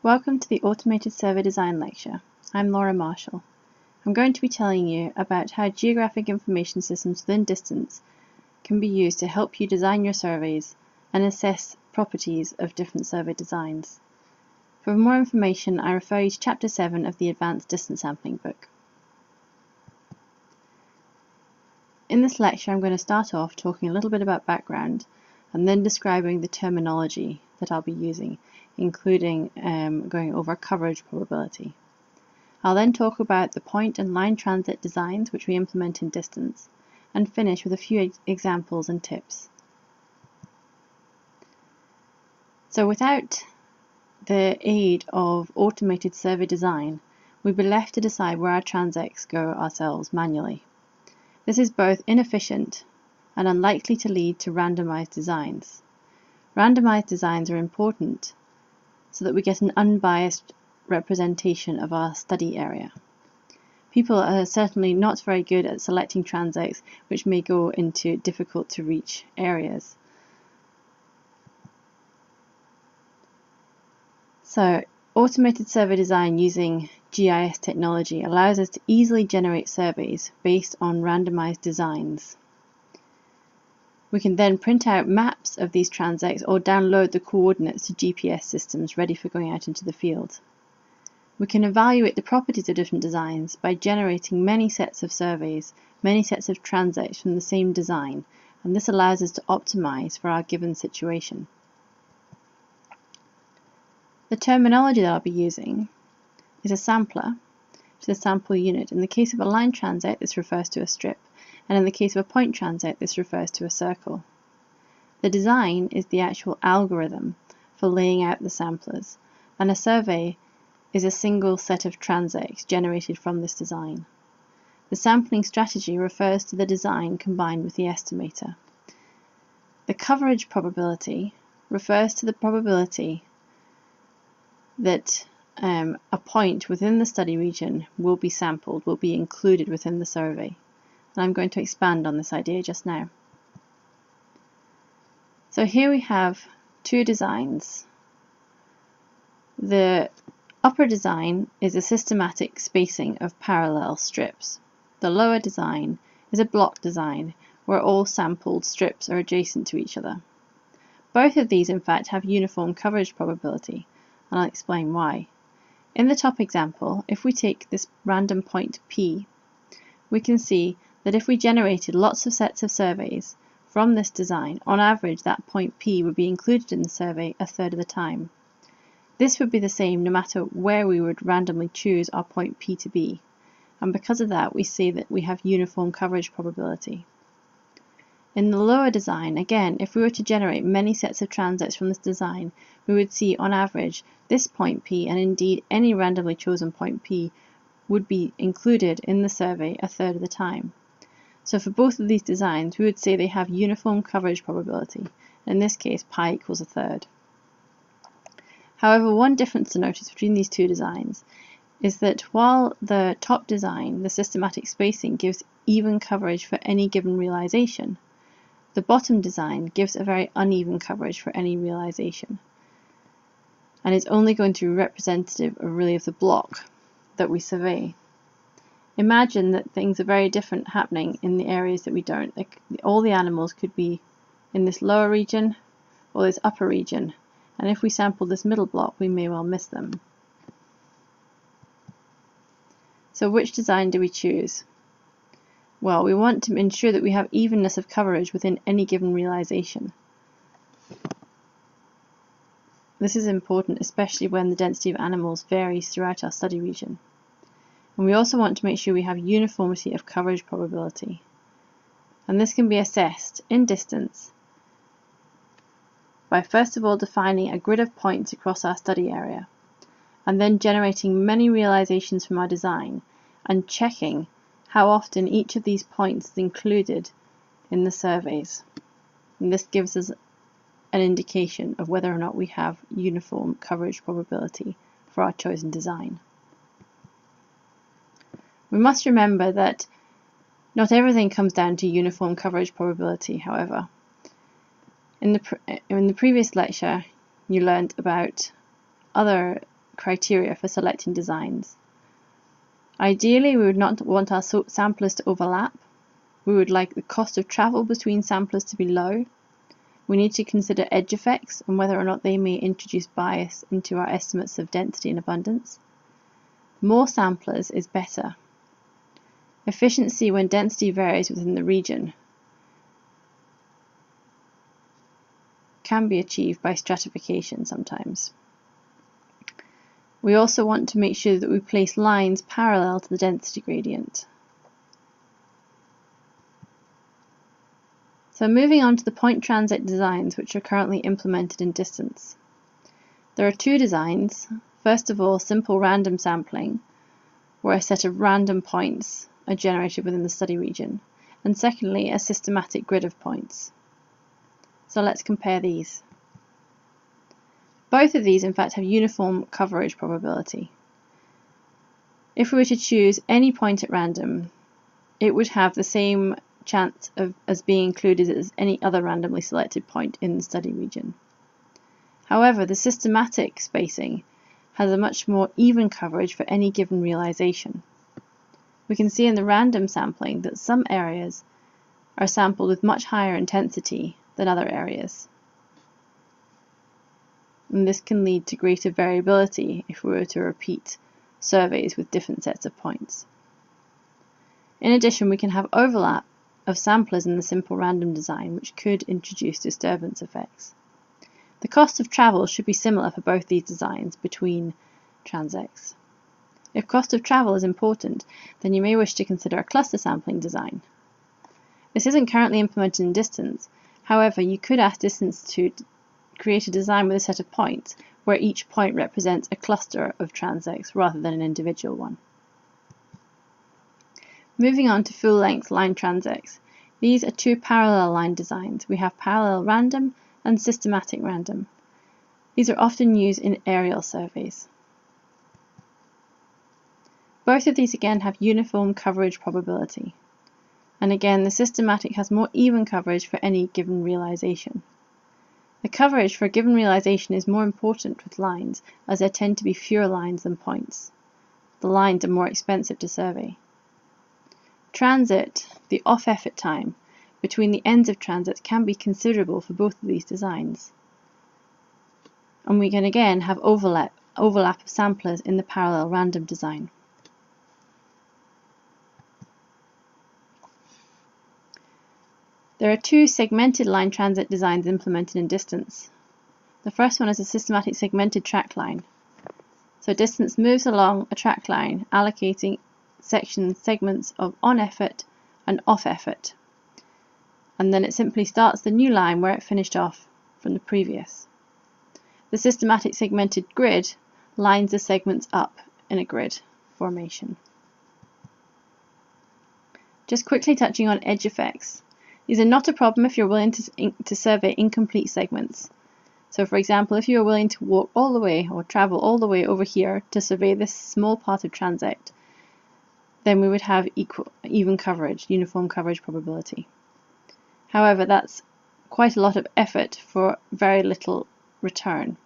Welcome to the Automated Survey Design lecture. I'm Laura Marshall. I'm going to be telling you about how geographic information systems within distance can be used to help you design your surveys and assess properties of different survey designs. For more information, I refer you to Chapter 7 of the Advanced Distance Sampling book. In this lecture, I'm going to start off talking a little bit about background and then describing the terminology that I'll be using, including going over coverage probability. I'll then talk about the point and line transit designs which we implement in distance, and finish with a few examples and tips. So without the aid of automated survey design, we'd be left to decide where our transects go ourselves manually. This is both inefficient and unlikely to lead to randomized designs. Randomized designs are important so that we get an unbiased representation of our study area. People are certainly not very good at selecting transects which may go into difficult to reach areas. So, automated survey design using GIS technology allows us to easily generate surveys based on randomized designs. We can then print out maps of these transects or download the coordinates to GPS systems ready for going out into the field. We can evaluate the properties of different designs by generating many sets of surveys, many sets of transects from the same design, and this allows us to optimize for our given situation. The terminology that I'll be using is a sampler, which is a sample unit. In the case of a line transect, this refers to a strip, and in the case of a point transect, this refers to a circle. The design is the actual algorithm for laying out the samplers, and a survey is a single set of transects generated from this design. The sampling strategy refers to the design combined with the estimator. The coverage probability refers to the probability that a point within the study region will be sampled, will be included within the survey. And I'm going to expand on this idea just now. So here we have two designs. The upper design is a systematic spacing of parallel strips. The lower design is a block design where all sampled strips are adjacent to each other. Both of these in fact have uniform coverage probability, and I'll explain why. In the top example, if we take this random point P, we can see that if we generated lots of sets of surveys from this design, on average that point P would be included in the survey a third of the time. This would be the same no matter where we would randomly choose our point P to be, and because of that we see that we have uniform coverage probability. In the lower design, again, if we were to generate many sets of transects from this design, we would see on average this point P, and indeed any randomly chosen point P, would be included in the survey a third of the time. So for both of these designs, we would say they have uniform coverage probability. In this case, pi equals a third. However, one difference to notice between these two designs is that while the top design, the systematic spacing, gives even coverage for any given realization, the bottom design gives a very uneven coverage for any realization, and is only going to be representative of really of the block that we survey. Imagine that things are very different happening in the areas that we don't. Like, all the animals could be in this lower region or this upper region, and if we sample this middle block, we may well miss them. So which design do we choose? Well, we want to ensure that we have evenness of coverage within any given realization. This is important, especially when the density of animals varies throughout our study region. And we also want to make sure we have uniformity of coverage probability. And this can be assessed in distance by first of all defining a grid of points across our study area, and then generating many realizations from our design and checking how often each of these points is included in the surveys. And this gives us an indication of whether or not we have uniform coverage probability for our chosen design. We must remember that not everything comes down to uniform coverage probability, however. In the previous lecture, you learned about other criteria for selecting designs. Ideally, we would not want our samplers to overlap. We would like the cost of travel between samplers to be low. We need to consider edge effects and whether or not they may introduce bias into our estimates of density and abundance. More samplers is better. Efficiency when density varies within the region can be achieved by stratification sometimes. We also want to make sure that we place lines parallel to the density gradient. So moving on to the point transect designs which are currently implemented in distance. There are two designs. First of all, simple random sampling, where a set of random points are generated within the study region, and secondly, a systematic grid of points. So let's compare these. Both of these, in fact, have uniform coverage probability. If we were to choose any point at random, it would have the same chance as being included as any other randomly selected point in the study region. However, the systematic spacing has a much more even coverage for any given realization. We can see in the random sampling that some areas are sampled with much higher intensity than other areas. And this can lead to greater variability if we were to repeat surveys with different sets of points. In addition, we can have overlap of samplers in the simple random design, which could introduce disturbance effects. The cost of travel should be similar for both these designs between transects. If cost of travel is important, then you may wish to consider a cluster sampling design. This isn't currently implemented in distance. However, you could ask distance to create a design with a set of points where each point represents a cluster of transects rather than an individual one. Moving on to full-length line transects. These are two parallel line designs. We have parallel random and systematic random. These are often used in aerial surveys. Both of these again have uniform coverage probability. And again, the systematic has more even coverage for any given realization. The coverage for a given realization is more important with lines, as there tend to be fewer lines than points. The lines are more expensive to survey. Transit, the off-effort time between the ends of transits, can be considerable for both of these designs. And we can again have overlap of samplers in the parallel random design. There are two segmented line transit designs implemented in distance. The first one is a systematic segmented track line. So distance moves along a track line, allocating segments of on-effort and off-effort. And then it simply starts the new line where it finished off from the previous. The systematic segmented grid lines the segments up in a grid formation. Just quickly touching on edge effects. These are not a problem if you're willing to survey incomplete segments. So for example, if you are willing to walk all the way or travel all the way over here to survey this small part of transect, then we would have even coverage, uniform coverage probability. However, that's quite a lot of effort for very little return.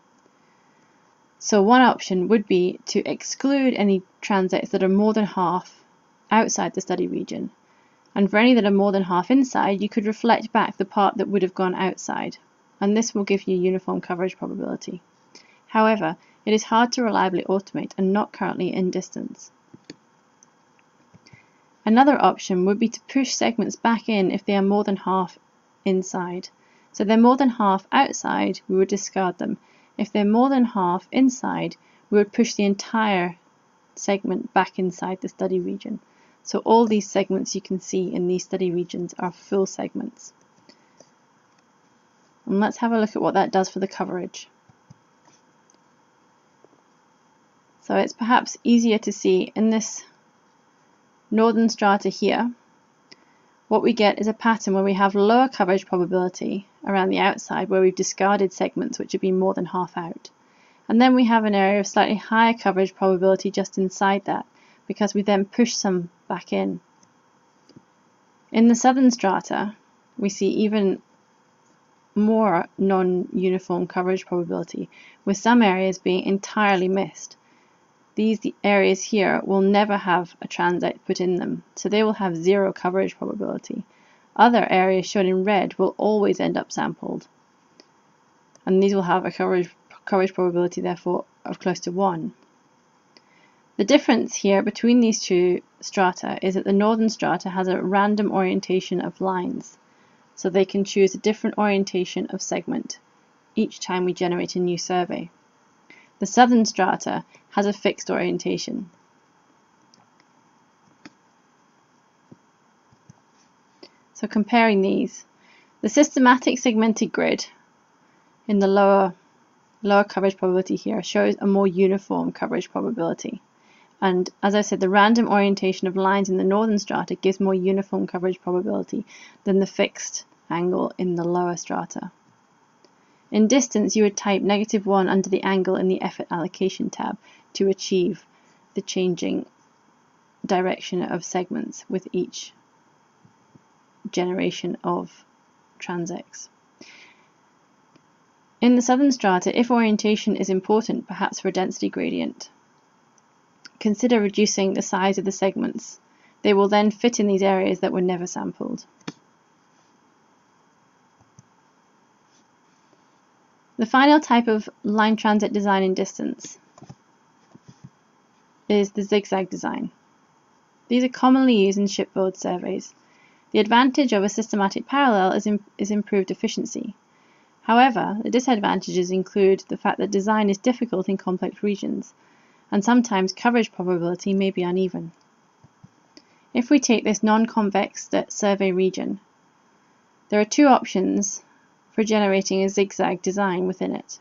So one option would be to exclude any transects that are more than half outside the study region. And for any that are more than half inside, you could reflect back the part that would have gone outside, and this will give you uniform coverage probability. However, it is hard to reliably automate and not currently in distance. Another option would be to push segments back in if they are more than half inside. So if they're more than half outside, we would discard them. If they're more than half inside, we would push the entire segment back inside the study region. So all these segments you can see in these study regions are full segments. And let's have a look at what that does for the coverage. So it's perhaps easier to see in this northern strata here. What we get is a pattern where we have lower coverage probability around the outside, where we've discarded segments which have been more than half out. And then we have an area of slightly higher coverage probability just inside that, because we then push some back in. In the southern strata, we see even more non-uniform coverage probability, with some areas being entirely missed. these areas here will never have a transect put in them, so they will have zero coverage probability. Other areas shown in red will always end up sampled, and these will have a coverage probability therefore of close to 1. The difference here between these two strata is that the northern strata has a random orientation of lines, so they can choose a different orientation of segment each time we generate a new survey. The southern strata has a fixed orientation. So comparing these, the systematic segmented grid in the lower coverage probability here shows a more uniform coverage probability. And as I said, the random orientation of lines in the northern strata gives more uniform coverage probability than the fixed angle in the lower strata. In distance, you would type -1 under the angle in the effort allocation tab to achieve the changing direction of segments with each generation of transects. In the southern strata, if orientation is important, perhaps for a density gradient, consider reducing the size of the segments. They will then fit in these areas that were never sampled. The final type of line transect design in distance is the zigzag design. These are commonly used in shipboard surveys. The advantage of a systematic parallel is improved efficiency. However, the disadvantages include the fact that design is difficult in complex regions, and sometimes coverage probability may be uneven. If we take this non-convex survey region, there are two options for generating a zigzag design within it.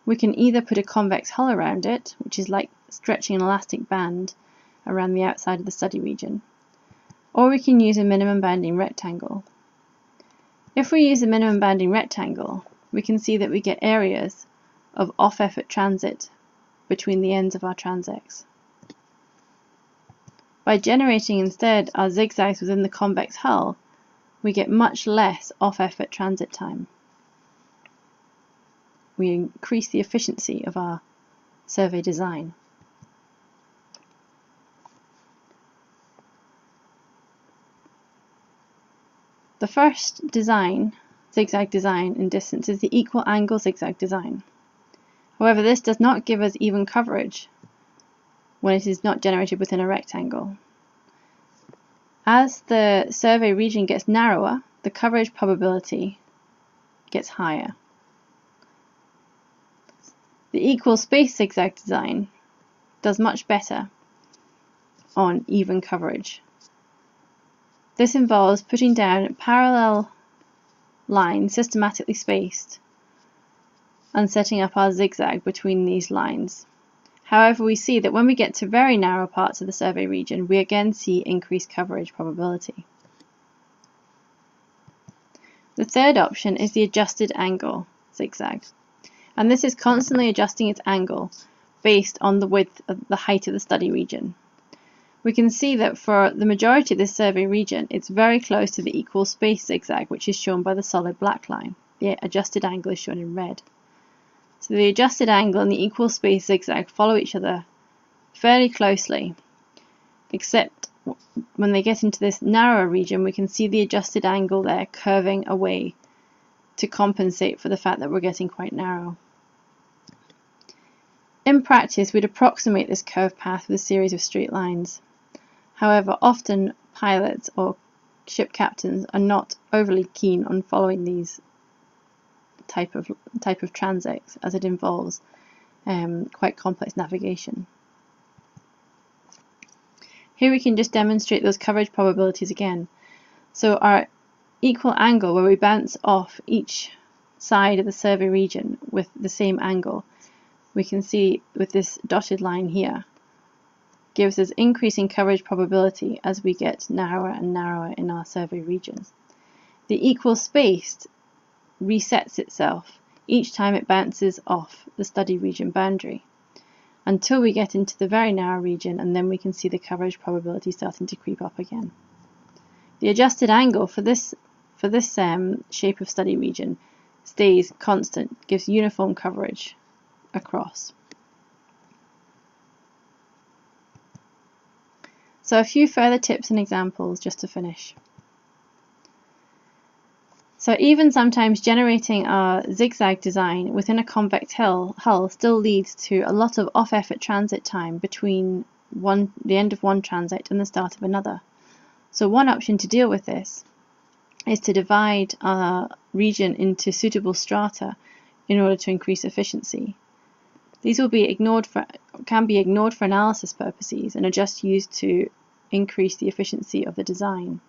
We can either put a convex hull around it, which is like stretching an elastic band around the outside of the study region, or we can use a minimum bounding rectangle. If we use a minimum bounding rectangle, we can see that we get areas of off-effort transit between the ends of our transects. By generating instead our zigzags within the convex hull, we get much less off-effort transit time. We increase the efficiency of our survey design. The first design, zigzag design in distance, is the equal angle zigzag design. However, this does not give us even coverage when it is not generated within a rectangle. As the survey region gets narrower, the coverage probability gets higher. The equal space zigzag design does much better on even coverage. This involves putting down parallel lines systematically spaced and setting up our zigzag between these lines. However, we see that when we get to very narrow parts of the survey region, we again see increased coverage probability. The third option is the adjusted angle zigzag, and this is constantly adjusting its angle based on the width of the height of the study region. We can see that for the majority of this survey region, it's very close to the equal space zigzag, which is shown by the solid black line. The adjusted angle is shown in red. So the adjusted angle and the equal space zigzag follow each other fairly closely, except when they get into this narrower region, we can see the adjusted angle there curving away to compensate for the fact that we're getting quite narrow. In practice, we'd approximate this curved path with a series of straight lines. However, often pilots or ship captains are not overly keen on following these type of transects, as it involves quite complex navigation. Here we can just demonstrate those coverage probabilities again. So our equal angle, where we bounce off each side of the survey region with the same angle, we can see with this dotted line here, gives us increasing coverage probability as we get narrower and narrower in our survey region. The equal spaced resets itself each time it bounces off the study region boundary until we get into the very narrow region, and then we can see the coverage probability starting to creep up again. The adjusted angle for this shape of study region stays constant, gives uniform coverage across. So a few further tips and examples just to finish. So even sometimes generating a zigzag design within a convex hull still leads to a lot of off-effort transit time between the end of one transit and the start of another. So one option to deal with this is to divide a region into suitable strata in order to increase efficiency. These can be ignored for analysis purposes and are just used to increase the efficiency of the design.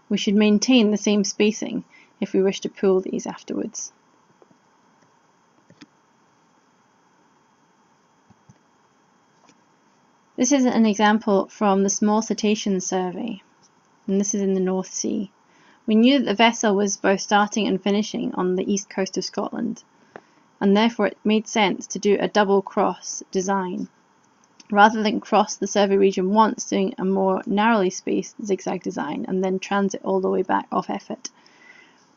We should maintain the same spacing if we wish to pool these afterwards. This is an example from the Small Cetacean Survey, and this is in the North Sea. We knew that the vessel was both starting and finishing on the east coast of Scotland, and therefore it made sense to do a double cross design. Rather than cross the survey region once doing a more narrowly spaced zigzag design and then transit all the way back off effort,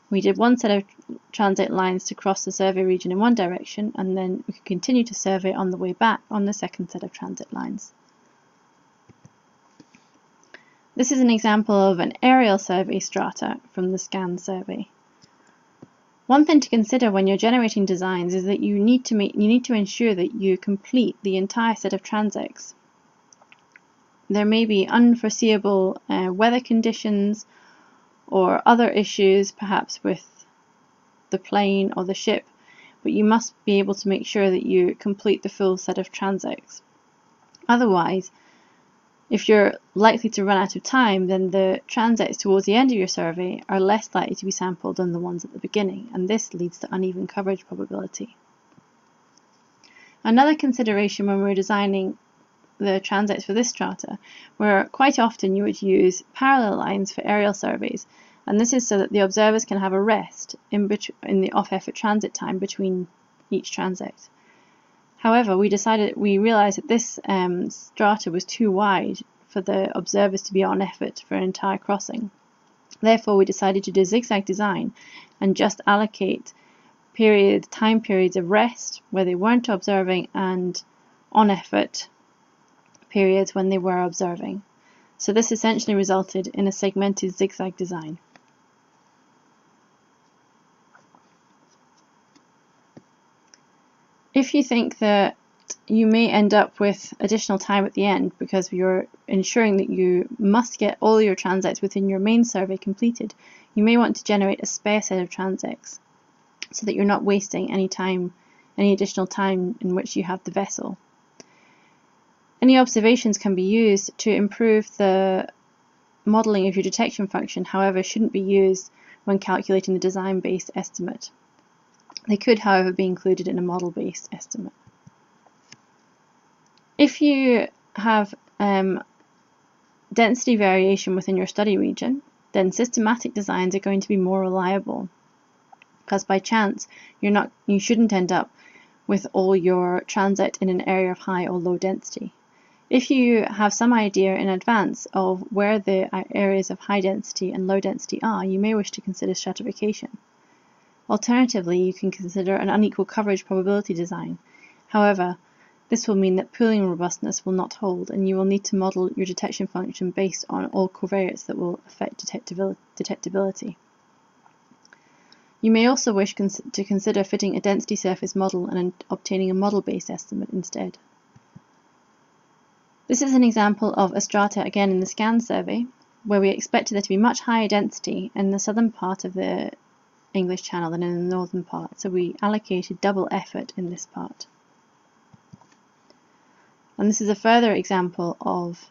we did one set of transit lines to cross the survey region in one direction, and then we could continue to survey on the way back on the second set of transit lines. This is an example of an aerial survey strata from the scan survey. One thing to consider when you're generating designs is that you need to ensure that you complete the entire set of transects. There may be unforeseeable weather conditions or other issues, perhaps with the plane or the ship, but you must be able to make sure that you complete the full set of transects. Otherwise, if you're likely to run out of time, then the transects towards the end of your survey are less likely to be sampled than the ones at the beginning, and this leads to uneven coverage probability. Another consideration when we're designing the transects for this strata, where quite often you would use parallel lines for aerial surveys, and this is so that the observers can have a rest in the off-effort transit time between each transect. However, we realized that this strata was too wide for the observers to be on effort for an entire crossing. Therefore, we decided to do a zigzag design and just allocate time periods of rest where they weren't observing and on effort periods when they were observing. So this essentially resulted in a segmented zigzag design. If you think that you may end up with additional time at the end because you're ensuring that you must get all your transects within your main survey completed, you may want to generate a spare set of transects so that you're not wasting any additional time in which you have the vessel. Any observations can be used to improve the modelling of your detection function, however, shouldn't be used when calculating the design-based estimate. They could, however, be included in a model-based estimate. If you have density variation within your study region, then systematic designs are going to be more reliable, because by chance you shouldn't end up with all your transit in an area of high or low density. If you have some idea in advance of where the areas of high density and low density are, you may wish to consider stratification. Alternatively, you can consider an unequal coverage probability design. However, this will mean that pooling robustness will not hold, and you will need to model your detection function based on all covariates that will affect detectability. You may also wish to consider fitting a density surface model and obtaining a model-based estimate instead. This is an example of a strata again in the scan survey, where we expected there to be much higher density in the southern part of the English Channel than in the northern part, so we allocated double effort in this part. And this is a further example of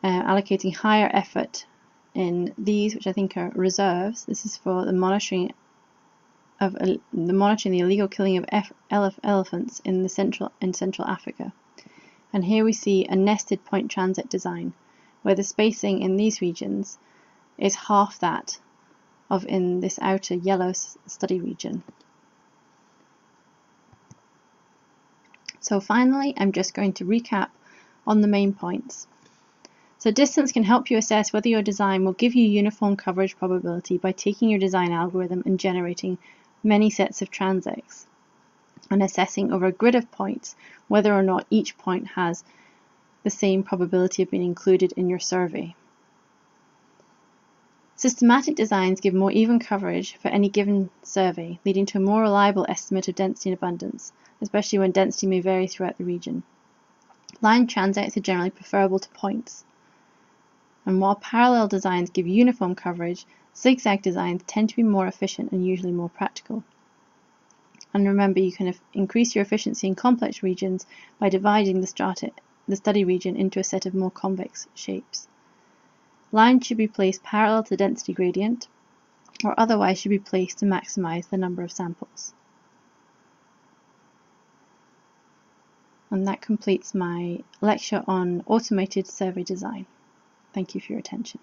allocating higher effort in these, which I think are reserves. This is for the monitoring the illegal killing of elephants in Central Africa. And here we see a nested point transit design, where the spacing in these regions is half that of in this outer yellow study region. So finally, I'm just going to recap on the main points. So distance can help you assess whether your design will give you uniform coverage probability by taking your design algorithm and generating many sets of transects and assessing over a grid of points whether or not each point has the same probability of being included in your survey. Systematic designs give more even coverage for any given survey, leading to a more reliable estimate of density and abundance, especially when density may vary throughout the region. Line transects are generally preferable to points. And while parallel designs give uniform coverage, zigzag designs tend to be more efficient and usually more practical. And remember, you can increase your efficiency in complex regions by dividing the study region into a set of more convex shapes. Lines should be placed parallel to the density gradient, or otherwise should be placed to maximize the number of samples. And that completes my lecture on automated survey design. Thank you for your attention.